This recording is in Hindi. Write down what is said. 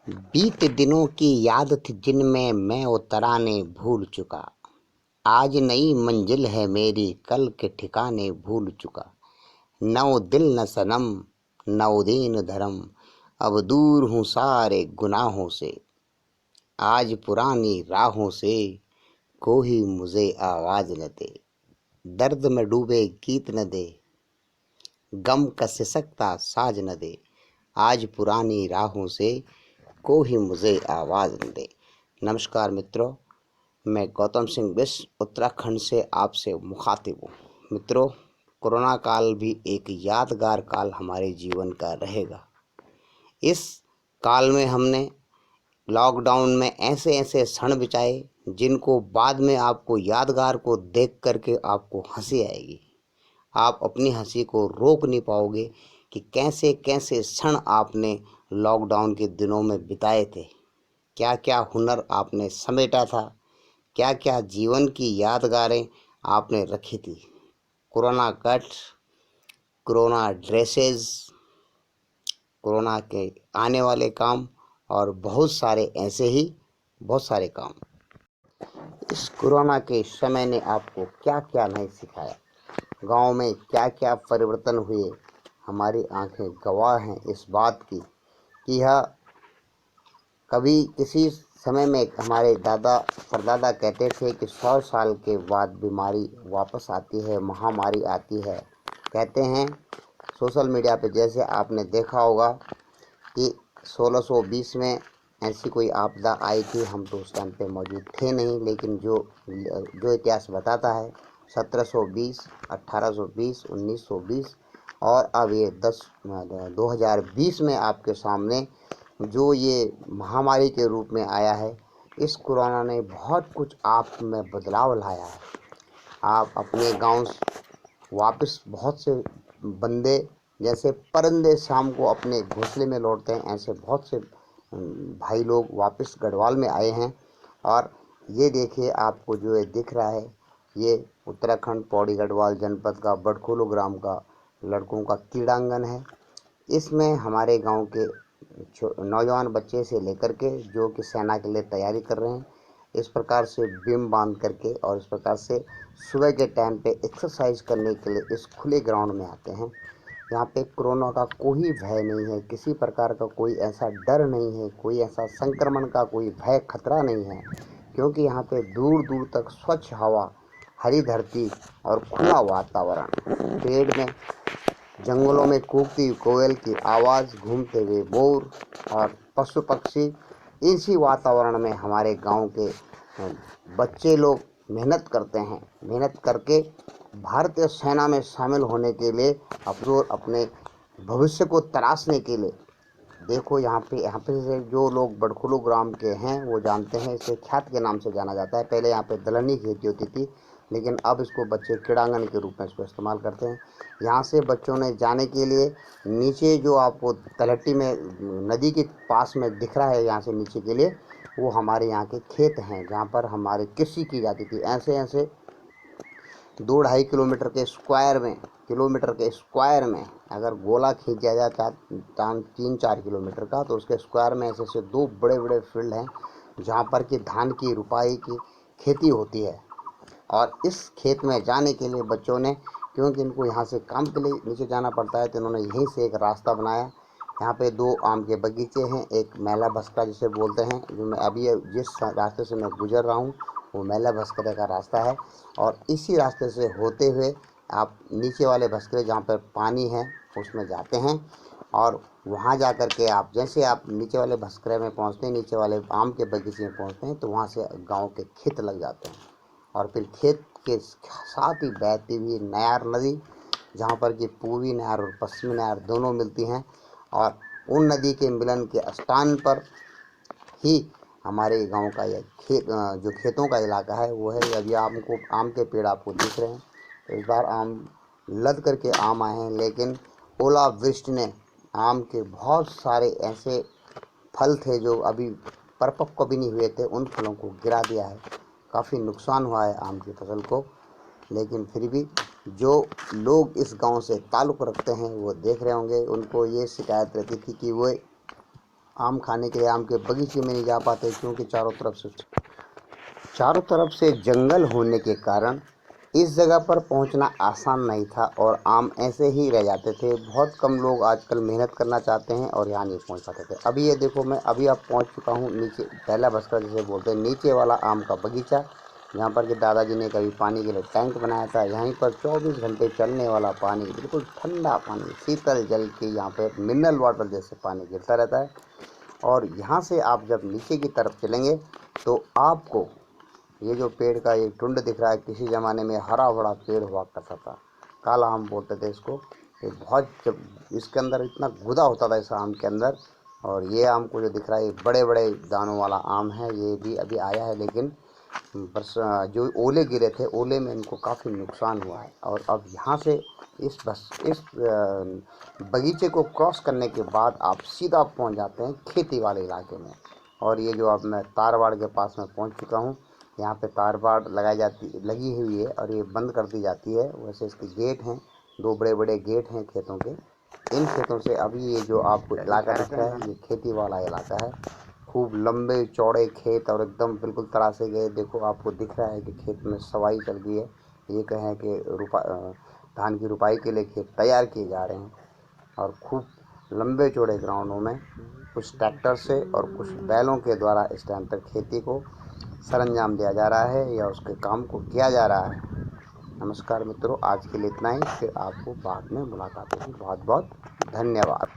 बीते दिनों की याद थी जिनमें मैं वो तराने भूल चुका। आज नई मंजिल है मेरी, कल के ठिकाने भूल चुका। नौ दिल न सनम, नौ दीन धर्म, अब दूर हूँ सारे गुनाहों से। आज पुरानी राहों से कोई मुझे आवाज न दे। दर्द में डूबे गीत न दे, गम का सिसकता साज न दे। आज पुरानी राहों से कोई मुझे आवाज न दे। नमस्कार मित्रों, मैं गौतम सिंह बिष्ट उत्तराखंड से आपसे मुखातिब हूँ। मित्रों, कोरोना काल भी एक यादगार काल हमारे जीवन का रहेगा। इस काल में हमने लॉकडाउन में ऐसे ऐसे क्षण बिताए जिनको बाद में आपको यादगार को देख करके आपको हंसी आएगी। आप अपनी हंसी को रोक नहीं पाओगे कि कैसे कैसे क्षण आपने लॉकडाउन के दिनों में बिताए थे, क्या क्या हुनर आपने समेटा था, क्या क्या जीवन की यादगारें आपने रखी थी। Corona cut, corona dresses, corona के आने वाले काम और बहुत सारे ऐसे ही बहुत सारे काम। इस कोरोना के समय ने आपको क्या क्या नहीं सिखाया, गांव में क्या क्या परिवर्तन हुए, हमारी आंखें गवाह हैं इस बात की कि यह कभी किसी समय में हमारे दादा परदादा कहते थे कि 100 साल के बाद बीमारी वापस आती है, महामारी आती है। कहते हैं सोशल मीडिया पे, जैसे आपने देखा होगा कि 1620 में ऐसी कोई आपदा आई थी। हम तो उस टाइम पे मौजूद थे नहीं, लेकिन जो इतिहास बताता है 1720, 1820, 1920 और अब ये 2020 में आपके सामने जो ये महामारी के रूप में आया है। इस कोरोना ने बहुत कुछ आप में बदलाव लाया है। आप अपने गांव वापस, बहुत से बंदे जैसे परिंदे शाम को अपने घोंसले में लौटते हैं, ऐसे बहुत से भाई लोग वापस गढ़वाल में आए हैं। और ये देखिए, आपको जो ये दिख रहा है, ये उत्तराखंड पौड़ी गढ़वाल जनपद का बड़खोलो ग्राम का लड़कों का क्रीड़ांगन है। इसमें हमारे गांव के नौजवान बच्चे से लेकर के जो कि सेना के लिए तैयारी कर रहे हैं, इस प्रकार से बिम बांध करके और इस प्रकार से सुबह के टाइम पे एक्सरसाइज करने के लिए इस खुले ग्राउंड में आते हैं। यहाँ पे कोरोना का कोई भय नहीं है, किसी प्रकार का कोई ऐसा डर नहीं है, कोई ऐसा संक्रमण का कोई भय खतरा नहीं है, क्योंकि यहाँ पे दूर दूर तक स्वच्छ हवा, हरी धरती और खुला वातावरण, पेड़ में जंगलों में कूकती कोयल की आवाज़, घूमते हुए मोर और पशु पक्षी। इसी वातावरण में हमारे गांव के बच्चे लोग मेहनत करते हैं। मेहनत करके भारतीय सेना में शामिल होने के लिए, अपने भविष्य को तराशने के लिए। देखो यहाँ पे से जो लोग बड़खुलू ग्राम के हैं वो जानते हैं, इसे ख्यात के नाम से जाना जाता है। पहले यहाँ पे दलहनी खेती होती थी, लेकिन अब इसको बच्चे क्रीड़ांगन के रूप में इसको इस्तेमाल करते हैं। यहाँ से बच्चों ने जाने के लिए नीचे जो आपको तलहटी में नदी के पास में दिख रहा है, यहाँ से नीचे के लिए वो हमारे यहाँ के खेत हैं, जहाँ पर हमारी कृषि की जाती थी। ऐसे ऐसे 2-2.5 किलोमीटर के स्क्वायर में अगर गोला खींचा जाए 3-4 किलोमीटर का, तो उसके स्क्वायर में ऐसे ऐसे 2 बड़े बड़े फील्ड हैं जहाँ पर कि धान की रुपाई की खेती होती है। और इस खेत में जाने के लिए बच्चों ने, क्योंकि इनको यहाँ से काम के लिए नीचे जाना पड़ता है, तो इन्होंने यहीं से एक रास्ता बनाया। यहाँ पे 2 आम के बगीचे हैं, एक मैला भस्का जिसे बोलते हैं, जो मैं अभी जिस रास्ते से मैं गुजर रहा हूँ वो मैला भस्करे का रास्ता है। और इसी रास्ते से होते हुए आप नीचे वाले भस्करे जहाँ पर पानी है उसमें जाते हैं, और वहाँ जा कर के आप जैसे आप नीचे वाले भस्करे में पहुँचते हैं, नीचे वाले आम के बगीचे में पहुँचते हैं, तो वहाँ से गाँव के खेत लग जाते हैं। और फिर खेत के साथ ही बहती हुई नयार नदी, जहाँ पर कि पूर्वी नहर और पश्चिमी नहर दोनों मिलती हैं, और उन नदी के मिलन के स्थान पर ही हमारे गांव का यह जो खेतों का इलाका है वो है। अभी आम के पेड़ आपको दिख रहे हैं, तो इस बार आम लद करके आम आए हैं, लेकिन ओलावृष्टि ने आम के बहुत सारे ऐसे फल थे जो अभी परिपक्व भी नहीं हुए थे, उन फलों को गिरा दिया है। काफ़ी नुकसान हुआ है आम की फसल को। लेकिन फिर भी जो लोग इस गांव से ताल्लुक़ रखते हैं वो देख रहे होंगे, उनको ये शिकायत रहती थी कि वो आम खाने के लिए आम के बगीचे में नहीं जा पाते, क्योंकि चारों तरफ से जंगल होने के कारण इस जगह पर पहुंचना आसान नहीं था और आम ऐसे ही रह जाते थे। बहुत कम लोग आजकल मेहनत करना चाहते हैं और यहाँ नहीं पहुंच पाते थे। अभी ये देखो, मैं अभी अब पहुंच चुका हूँ नीचे, पहला बस्तर जिसे बोलते हैं, नीचे वाला आम का बगीचा, जहाँ पर कि दादाजी ने कभी पानी के लिए टैंक बनाया था। यहीं पर 24 घंटे चलने वाला पानी, बिल्कुल ठंडा पानी, शीतल जल के यहाँ पे मिनरल वाटर जैसे पानी गिरता रहता है। और यहाँ से आप जब नीचे की तरफ चलेंगे तो आपको ये जो पेड़ का ये टुंड दिख रहा है, किसी ज़माने में हरा भरा पेड़ हुआ करता था, काला आम बोलते थे इसको। ये बहुत, जब इसके अंदर इतना गुदा होता था इस आम के अंदर। और ये आम को जो दिख रहा है, ये बड़े बड़े दानों वाला आम है। ये भी अभी आया है, लेकिन बस जो ओले गिरे थे, ओले में इनको काफ़ी नुकसान हुआ है। और अब यहाँ से इस बगीचे को क्रॉस करने के बाद आप सीधा पहुँच जाते हैं खेती वाले इलाके में। और ये जो अब मैं तारवाड़ के पास में पहुँच चुका हूँ। यहाँ पे तारबाड़ लगी हुई है और ये बंद कर दी जाती है। वैसे इसके गेट हैं, 2 बड़े बड़े गेट हैं खेतों के। इन खेतों से अभी ये जो आपको इलाका दिख रहा है, ये खेती वाला इलाका है। खूब लंबे चौड़े खेत और एकदम बिल्कुल तरासे गए। देखो, आपको दिख रहा है कि खेत में सवाई चल रही है। ये कहें कि धान की रुपाई के लिए खेत तैयार किए जा रहे हैं। और खूब लंबे चौड़े ग्राउंडों में कुछ ट्रैक्टर से और कुछ बैलों के द्वारा इस टाइम पर खेती को सरंजाम दिया जा रहा है या उसके काम को किया जा रहा है। नमस्कार मित्रों, आज के लिए इतना ही। फिर आपको बाद में मुलाकात होगी। बहुत बहुत धन्यवाद।